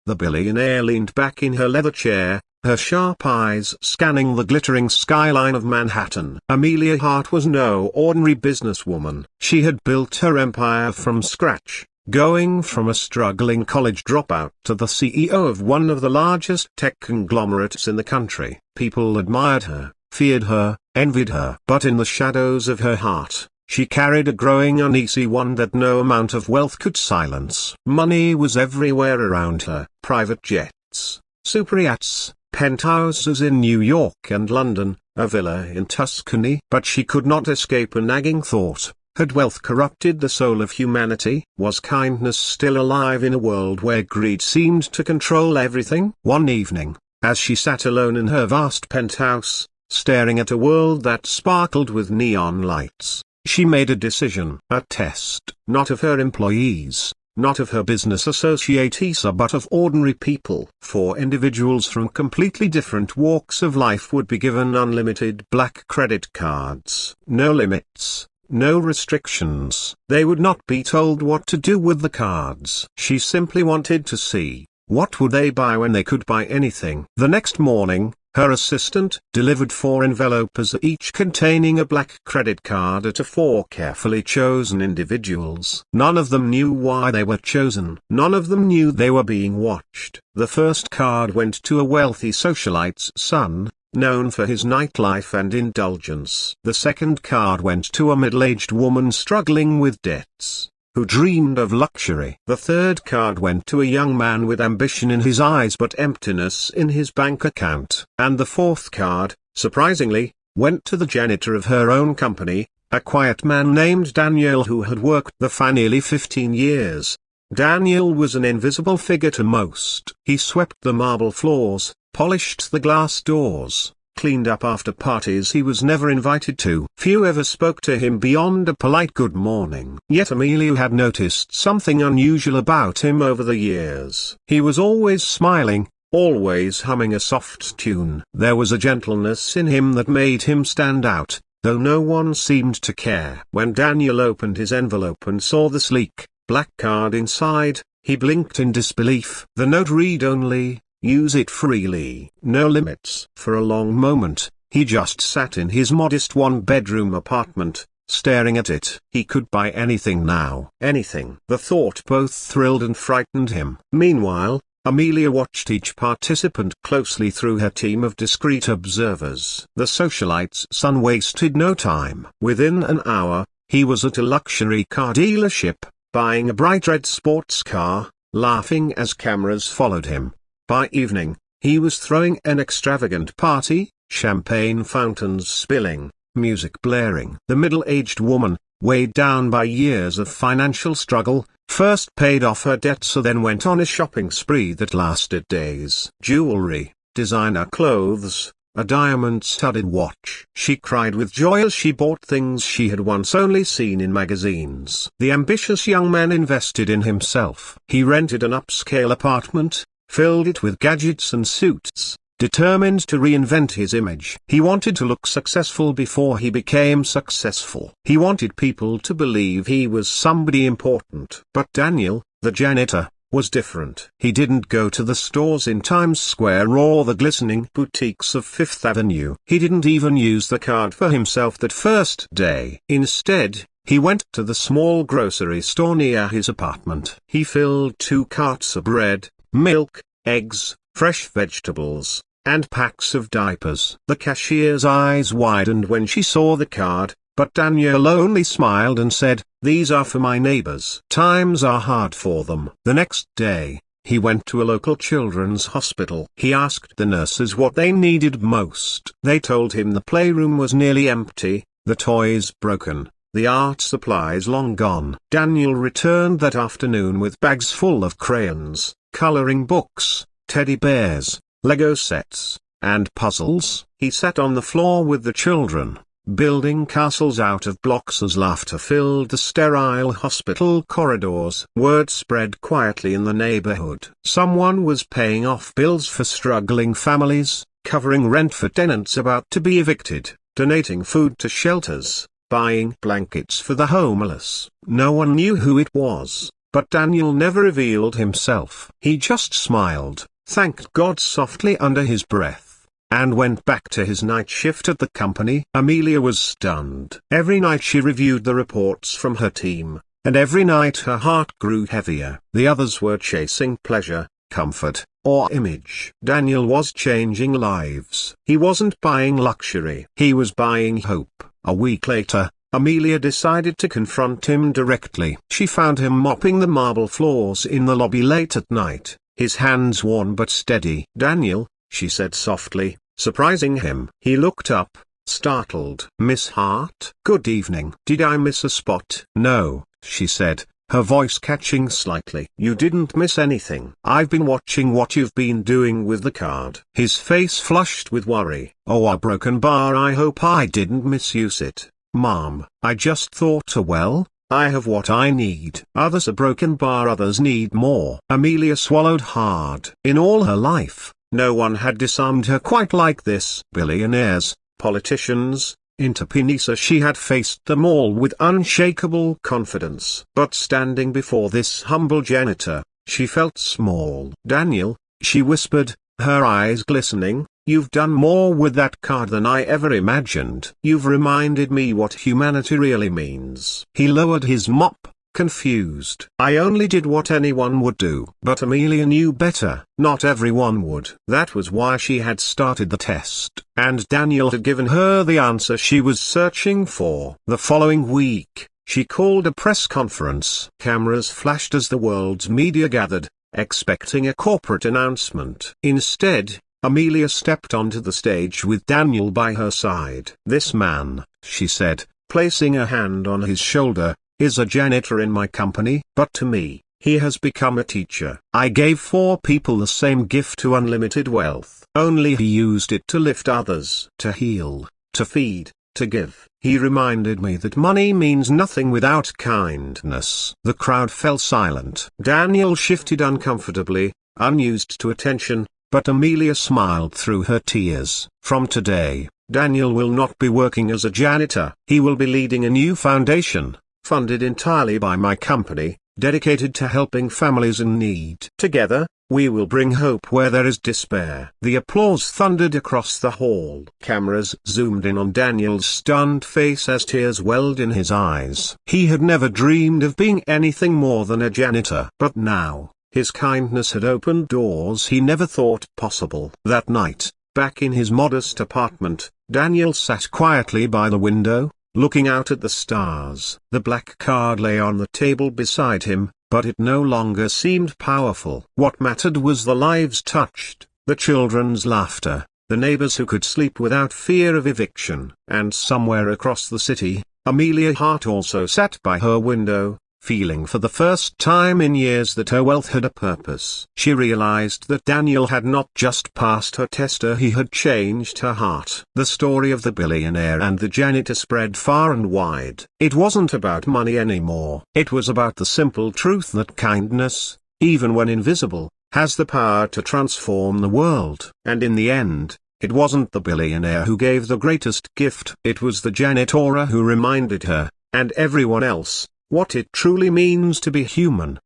The billionaire leaned back in her leather chair, her sharp eyes scanning the glittering skyline of Manhattan. Amelia Hart was no ordinary businesswoman. She had built her empire from scratch, going from a struggling college dropout to the CEO of one of the largest tech conglomerates in the country. People admired her, feared her, envied her. But in the shadows of her heart, she carried a growing uneasy one that no amount of wealth could silence. Money was everywhere around her. Private jets, super yachts, penthouses in New York and London, a villa in Tuscany. But she could not escape a nagging thought. Had wealth corrupted the soul of humanity? Was kindness still alive in a world where greed seemed to control everything? One evening, as she sat alone in her vast penthouse, staring at a world that sparkled with neon lights, she made a decision. A test, not of her employees, not of her business associates, but of ordinary people. 4 individuals from completely different walks of life would be given unlimited black credit cards. No limits, no restrictions. They would not be told what to do with the cards. She simply wanted to see, what would they buy when they could buy anything? The next morning, her assistant delivered 4 envelopes each containing a black credit card to 4 carefully chosen individuals. None of them knew why they were chosen. None of them knew they were being watched. The first card went to a wealthy socialite's son, known for his nightlife and indulgence. The second card went to a middle-aged woman struggling with debts, who dreamed of luxury. The third card went to a young man with ambition in his eyes but emptiness in his bank account. And the fourth card, surprisingly, went to the janitor of her own company, a quiet man named Daniel who had worked there for nearly 15 years. Daniel was an invisible figure to most. He swept the marble floors, polished the glass doors, cleaned up after parties he was never invited to. Few ever spoke to him beyond a polite good morning. Yet Amelia had noticed something unusual about him over the years. He was always smiling, always humming a soft tune. There was a gentleness in him that made him stand out, though no one seemed to care. When Daniel opened his envelope and saw the sleek, black card inside, he blinked in disbelief. The note read only, "Use it freely, no limits." For a long moment, he just sat in his modest 1-bedroom apartment, staring at it. He could buy anything now. Anything. The thought both thrilled and frightened him. Meanwhile, Amelia watched each participant closely through her team of discreet observers. The socialite's son wasted no time. Within an hour, he was at a luxury car dealership, buying a bright red sports car, laughing as cameras followed him. By evening, he was throwing an extravagant party, champagne fountains spilling, music blaring. The middle-aged woman, weighed down by years of financial struggle, first paid off her debts and then went on a shopping spree that lasted days. Jewelry, designer clothes, a diamond-studded watch. She cried with joy as she bought things she had once only seen in magazines. The ambitious young man invested in himself. He rented an upscale apartment, filled it with gadgets and suits, determined to reinvent his image. He wanted to look successful before he became successful. He wanted people to believe he was somebody important. But Daniel, the janitor, was different. He didn't go to the stores in Times Square or the glistening boutiques of Fifth Avenue. He didn't even use the card for himself that first day. Instead, he went to the small grocery store near his apartment. He filled 2 carts of bread, milk, eggs, fresh vegetables, and packs of diapers. The cashier's eyes widened when she saw the card, but Daniel only smiled and said, "These are for my neighbors. Times are hard for them." The next day, he went to a local children's hospital. He asked the nurses what they needed most. They told him the playroom was nearly empty, the toys broken, the art supplies long gone. Daniel returned that afternoon with bags full of crayons, coloring books, teddy bears, Lego sets, and puzzles. He sat on the floor with the children, building castles out of blocks as laughter filled the sterile hospital corridors. Word spread quietly in the neighborhood. Someone was paying off bills for struggling families, covering rent for tenants about to be evicted, donating food to shelters, buying blankets for the homeless. No one knew who it was, But Daniel never revealed himself. He just smiled, thanked God softly under his breath, and went back to his night shift at the company. Amelia was stunned. Every night she reviewed the reports from her team, and every night her heart grew heavier. The others were chasing pleasure, comfort, or image. Daniel was changing lives. He wasn't buying luxury. He was buying hope. A week later, Amelia decided to confront him directly. She found him mopping the marble floors in the lobby late at night, his hands worn but steady. "Daniel," she said softly, surprising him. He looked up, startled. "Miss Hart?" "Good evening. Did I miss a spot?" "No," she said, her voice catching slightly. "You didn't miss anything. I've been watching what you've been doing with the card." His face flushed with worry. "Oh, a broken bar. I hope I didn't misuse it, Mom. I just thought, well, I have what I need. Others a broken bar, others need more." Amelia swallowed hard. In all her life, no one had disarmed her quite like this. Billionaires, politicians, entrepreneurs, she had faced them all with unshakable confidence. But standing before this humble janitor, she felt small. "Daniel," she whispered, her eyes glistening, "you've done more with that card than I ever imagined. You've reminded me what humanity really means." He lowered his mop, confused. "I only did what anyone would do." But Amelia knew better. Not everyone would. That was why she had started the test. And Daniel had given her the answer she was searching for. The following week, she called a press conference. Cameras flashed as the world's media gathered, expecting a corporate announcement. Instead, Amelia stepped onto the stage with Daniel by her side. "This man," she said, placing a hand on his shoulder, "is a janitor in my company. But to me, he has become a teacher. I gave 4 people the same gift to unlimited wealth. Only he used it to lift others, to heal, to feed, to give. He reminded me that money means nothing without kindness." The crowd fell silent. Daniel shifted uncomfortably, unused to attention, but Amelia smiled through her tears. "From today, Daniel will not be working as a janitor. He will be leading a new foundation, funded entirely by my company, dedicated to helping families in need. Together, we will bring hope where there is despair." The applause thundered across the hall. Cameras zoomed in on Daniel's stunned face as tears welled in his eyes. He had never dreamed of being anything more than a janitor. But now, his kindness had opened doors he never thought possible. That night, back in his modest apartment, Daniel sat quietly by the window, looking out at the stars. The black card lay on the table beside him, but it no longer seemed powerful. What mattered was the lives touched, the children's laughter, the neighbors who could sleep without fear of eviction. And somewhere across the city, Amelia Hart also sat by her window, feeling for the first time in years that her wealth had a purpose. She realized that Daniel had not just passed her tester, he had changed her heart. The story of the billionaire and the janitor spread far and wide. It wasn't about money anymore. It was about the simple truth that kindness, even when invisible, has the power to transform the world. And in the end, it wasn't the billionaire who gave the greatest gift. It was the janitor who reminded her, and everyone else, what it truly means to be human.